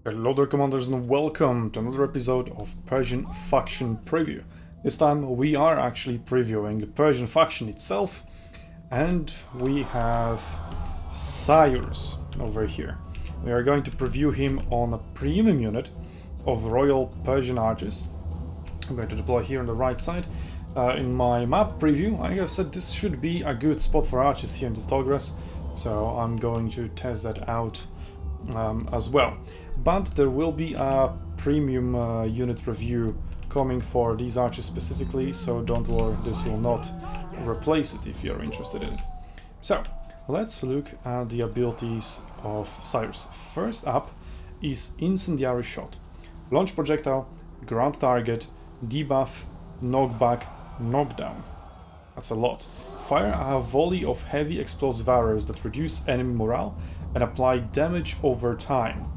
Hello there, commanders, and welcome to another episode of Persian faction preview. This time we are actually previewing the Persian faction itself, and we have Cyrus over here. We are going to preview him on a premium unit of Royal Persian archers. I'm going to deploy here on the right side. In my map preview, I have said this should be a good spot for archers here in this tall grass, so I'm going to test that out as well. But there will be a premium unit review coming for these archers specifically, so don't worry, this will not replace it if you're interested in it. So, let's look at the abilities of Cyrus. First up is Incendiary Shot. Launch projectile, ground target, debuff, knockback, knockdown. That's a lot. Fire a volley of heavy explosive arrows that reduce enemy morale and apply damage over time.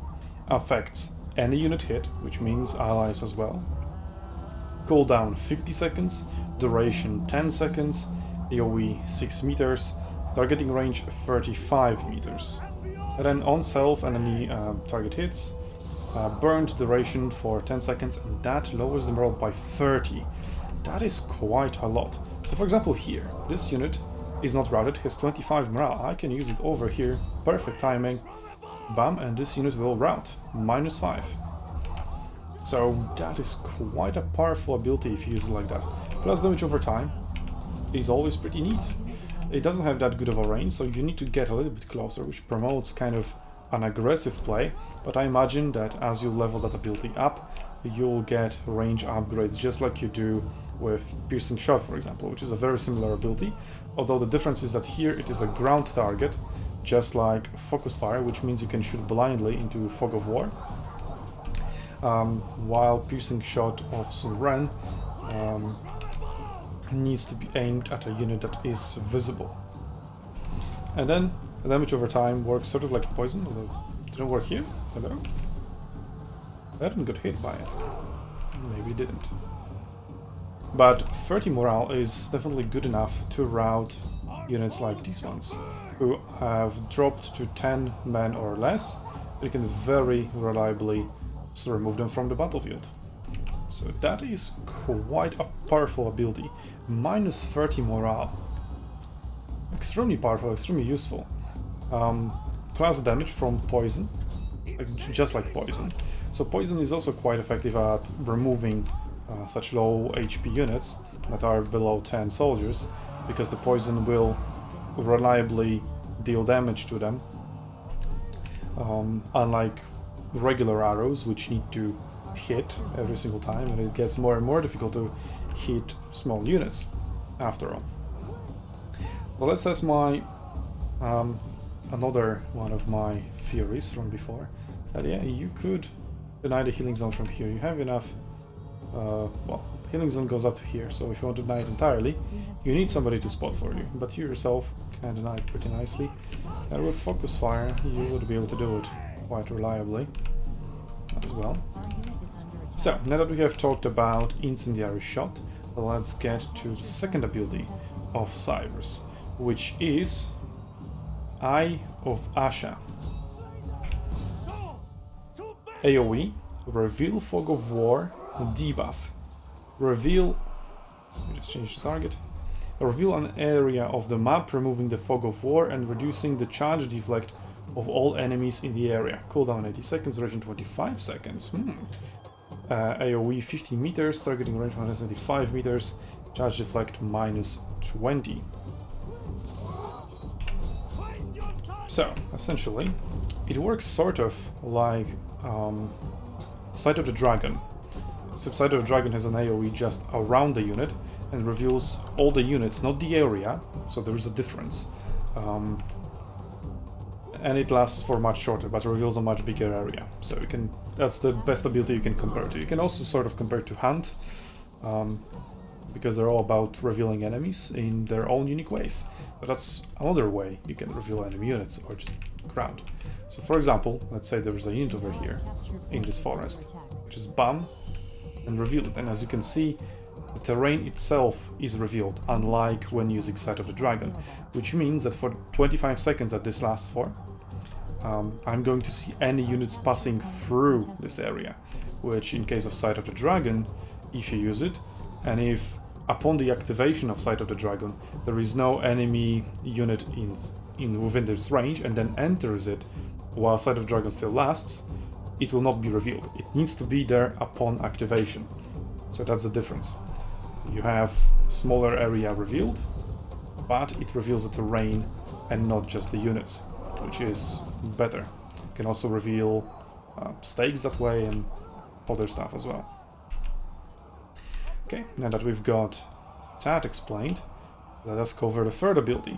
Affects any unit hit, which means allies as well. Cooldown 50 seconds, duration 10 seconds, AoE 6 meters, targeting range 35 meters. And then on self enemy target hits, burned duration for 10 seconds, and that lowers the morale by 30. That is quite a lot. So for example here, this unit is not routed, has 25 morale. I can use it over here, perfect timing. Bam, and this unit will rout, -5. So that is quite a powerful ability if you use it like that. Plus damage over time is always pretty neat. It doesn't have that good of a range, so you need to get a little bit closer, which promotes kind of an aggressive play, but I imagine that as you level that ability up, you'll get range upgrades just like you do with Piercing Shot, for example, which is a very similar ability, although the difference is that here it is a ground target, just like Focus Fire, which means you can shoot blindly into Fog of War, while Piercing Shot of Suren needs to be aimed at a unit that is visible. And then the damage over time works sort of like poison, although it didn't work here. Hello? I didn't get hit by it. Maybe it didn't. But 30 morale is definitely good enough to rout units like these ones, who have dropped to 10 men or less. You can very reliably remove them from the battlefield. So that is quite a powerful ability. -30 morale. Extremely powerful, extremely useful. Plus damage from poison, just like poison. So poison is also quite effective at removing such low HP units that are below 10 soldiers, because the poison will reliably deal damage to them, unlike regular arrows, which need to hit every single time, and it gets more and more difficult to hit small units after all. Well, let's test my another one of my theories from before, that yeah, you could deny the healing zone from here. You have enough, well, healing zone goes up to here, so if you want to deny it entirely, you need somebody to spot for you, but you yourself can deny it pretty nicely. And with Focus Fire, you would be able to do it quite reliably as well. So, now that we have talked about Incendiary Shot, let's get to the second ability of Cyrus, which is Eye of Asha. AoE, reveal Fog of War, debuff. Reveal, let me just change the target. Reveal an area of the map, removing the Fog of War and reducing the charge deflect of all enemies in the area. Cooldown 80 seconds, duration 25 seconds. AoE 50 meters, targeting range 175 meters, charge deflect -20. So, essentially, it works sort of like Sight of the Dragon, except Sight of the Dragon has an AoE just around the unit and reveals all the units, not the area, so there is a difference. And it lasts for much shorter, but reveals a much bigger area. So you can, that's the best ability you can compare to. You can also sort of compare to Hunt, because they're all about revealing enemies in their own unique ways. But that's another way you can reveal enemy units, or just ground. So for example, let's say there's a unit over here in this forest, which is BAM, and reveal it. And as you can see, the terrain itself is revealed, unlike when using Sight of the Dragon, which means that for 25 seconds that this lasts for, I'm going to see any units passing through this area, which in case of Sight of the Dragon, if you use it, and if upon the activation of Sight of the Dragon there is no enemy unit within this range and then enters it while Sight of the Dragon still lasts, it will not be revealed. It needs to be there upon activation. So that's the difference. You have smaller area revealed, but it reveals the terrain and not just the units, which is better. You can also reveal stakes that way and other stuff as well. Okay, now that we've got that explained, let us cover the third ability,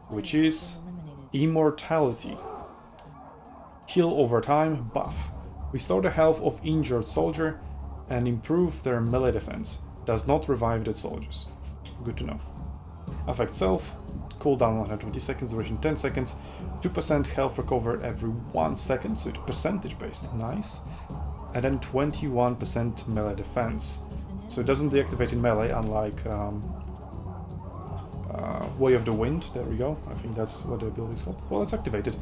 which is Immortality. Heal over time buff. Restore the health of injured soldier and improve their melee defense. Does not revive dead soldiers. Good to know. Affect self. Cooldown 120 seconds, duration 10 seconds. 2% health recover every 1 second, so it's percentage based. Nice. And then 21% melee defense. So it doesn't deactivate in melee, unlike Way of the Wind. There we go. I think that's what the ability is called. Well, it's activated.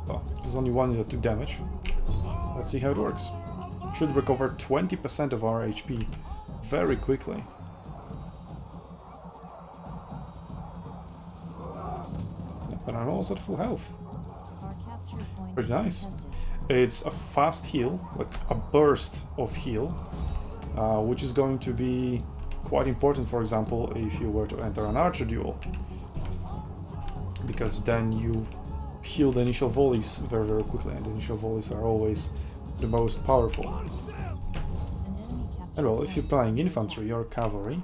Well, there's only one that took damage. Let's see how it works. Should recover 20% of our HP very quickly. But I'm almost at full health. Pretty nice. It's a fast heal, like a burst of heal, which is going to be quite important, for example, if you were to enter an archer duel. Because then you heal the initial volleys very, very quickly, and the initial volleys are always the most powerful. And well, if you're playing infantry or cavalry,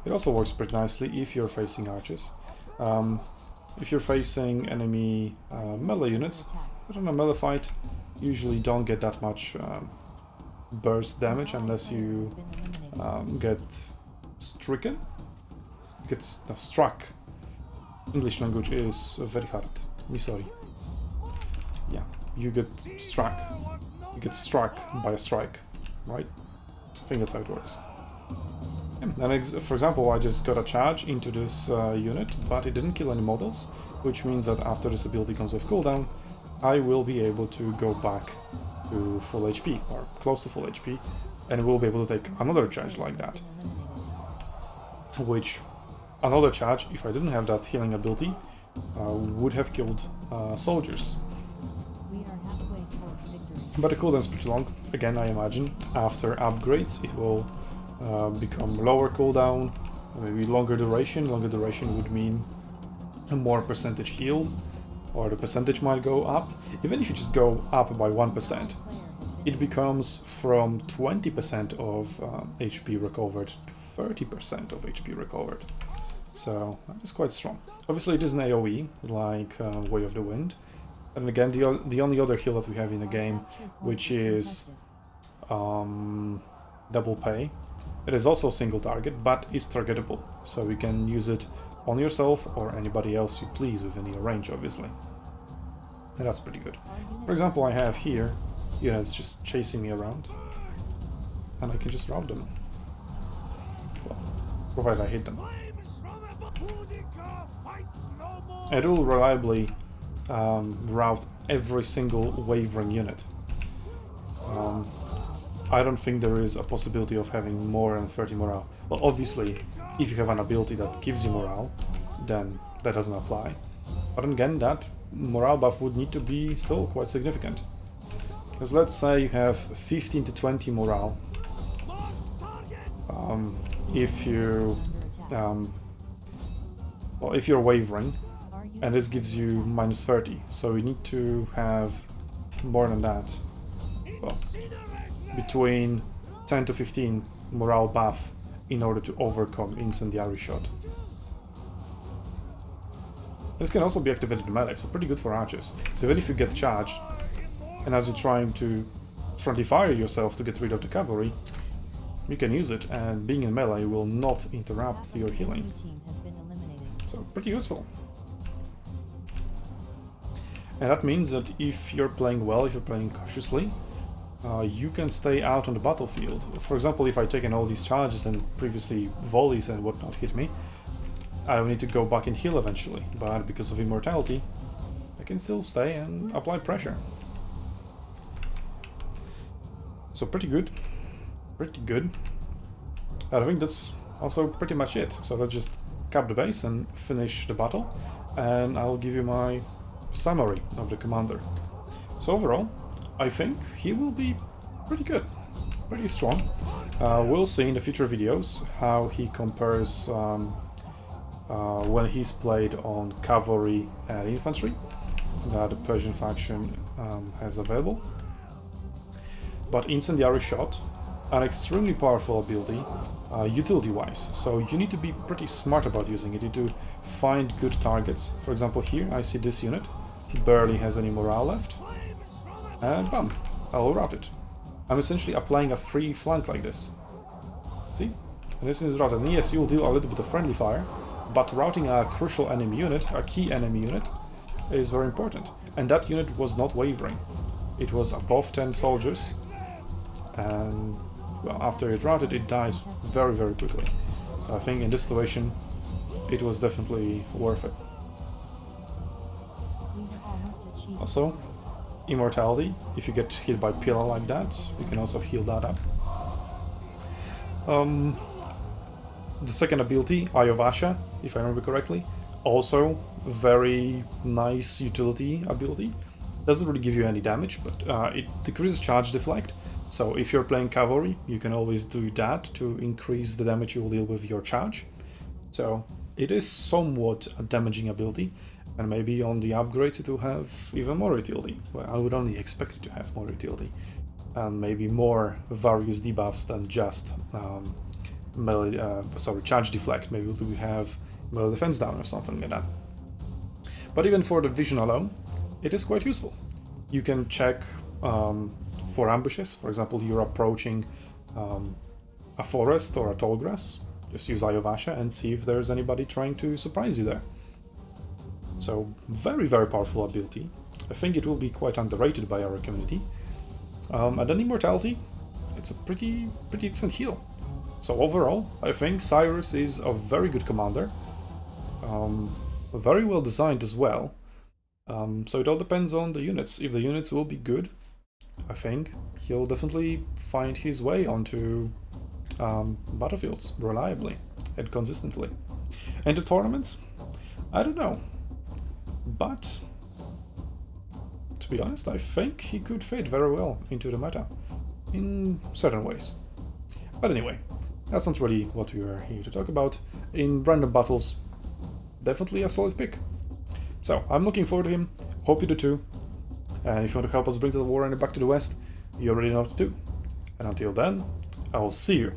it also works pretty nicely if you're facing archers. If you're facing enemy melee units, but in a melee fight, usually don't get that much burst damage unless you get stricken. You get struck. English language is very hard. Me sorry. Yeah, you get struck. You get struck by a strike, right? I think that's how it works. And for example, I just got a charge into this unit, but it didn't kill any models, which means that after this ability comes off cooldown, I will be able to go back to full HP, or close to full HP, and will be able to take another charge like that. Which, another charge, if I didn't have that healing ability, would have killed soldiers. But the cooldown is pretty long. Again, I imagine after upgrades it will become lower cooldown, maybe longer duration. Longer duration would mean a more percentage healed, or the percentage might go up. Even if you just go up by 1%, it becomes from 20% of HP recovered to 30% of HP recovered. So that is quite strong. Obviously it is an AoE, like Way of the Wind. And again, the only other heal that we have in the game, which is double pay. It is also single target, but is targetable, so you can use it on yourself or anybody else you please within your range, obviously. And that's pretty good. For example, I have here units just chasing me around, and I can just rout them. Well, provided I hit them. It will reliably rout every single wavering unit. I don't think there is a possibility of having more than 30 morale. Well, obviously, if you have an ability that gives you morale, then that doesn't apply. But again, that morale buff would need to be still quite significant. Because let's say you have 15 to 20 morale. If you well, if you're wavering, and this gives you minus 30, so you need to have more than that. Well, between 10 to 15 morale buff in order to overcome incendiary shot. This can also be activated in melee, so pretty good for archers. So even if you get charged, and as you're trying to friendly fire yourself to get rid of the cavalry, you can use it, and being in melee will not interrupt your healing. So pretty useful. And that means that if you're playing well, if you're playing cautiously, you can stay out on the battlefield. For example, if I taken all these charges and previously volleys and whatnot hit me, I will need to go back and heal eventually, but because of immortality, I can still stay and apply pressure. So pretty good. Pretty good. And I think that's also pretty much it. So let's just cap the base and finish the battle. And I'll give you my summary of the commander. So overall, I think he will be pretty good. Pretty strong. We'll see in the future videos how he compares when he's played on cavalry and infantry that the Persian faction has available. But incendiary shot, an extremely powerful ability, utility-wise, so you need to be pretty smart about using it. You need to find good targets. For example, here I see this unit, he barely has any morale left, and bam, I'll rout it. I'm essentially applying a free flank like this. See? And this is routed. And yes, you'll do a little bit of friendly fire, but routing a crucial enemy unit, a key enemy unit, is very important. And that unit was not wavering. It was above 10 soldiers, and well, after it routed, it died very, very quickly. So I think in this situation, it was definitely worth it. Also, immortality. If you get hit by pillar like that, you can also heal that up. The second ability, Eye of Asha, if I remember correctly, also very nice utility ability. Doesn't really give you any damage, but it decreases charge deflect. So if you're playing cavalry, you can always do that to increase the damage you will deal with your charge. So it is somewhat a damaging ability, and maybe on the upgrades it will have even more utility. Well, I would only expect it to have more utility, and maybe more various debuffs than just charge deflect. Maybe we have melee defense down or something like that. But even for the vision alone, it is quite useful. You can check for ambushes. For example, you're approaching a forest or a tall grass. Just use Eye of Asha and see if there's anybody trying to surprise you there. So very, very powerful ability. I think it will be quite underrated by our community. And then immortality, it's a pretty decent heal. So overall, I think Cyrus is a very good commander. Very well designed as well. So it all depends on the units. If the units will be good, I think he'll definitely find his way onto battlefields reliably and consistently. And the tournaments? I don't know. But, to be honest, I think he could fit very well into the meta in certain ways. But anyway, that's not really what we are here to talk about. In random battles, definitely a solid pick. So, I'm looking forward to him, hope you do too. And if you want to help us bring the war back to the West, you already know what to do. And until then, I will see you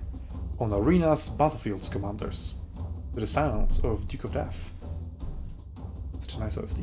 on Arena's Battlefields, Commanders, to the sounds of Duke of Death. Such a nice OST.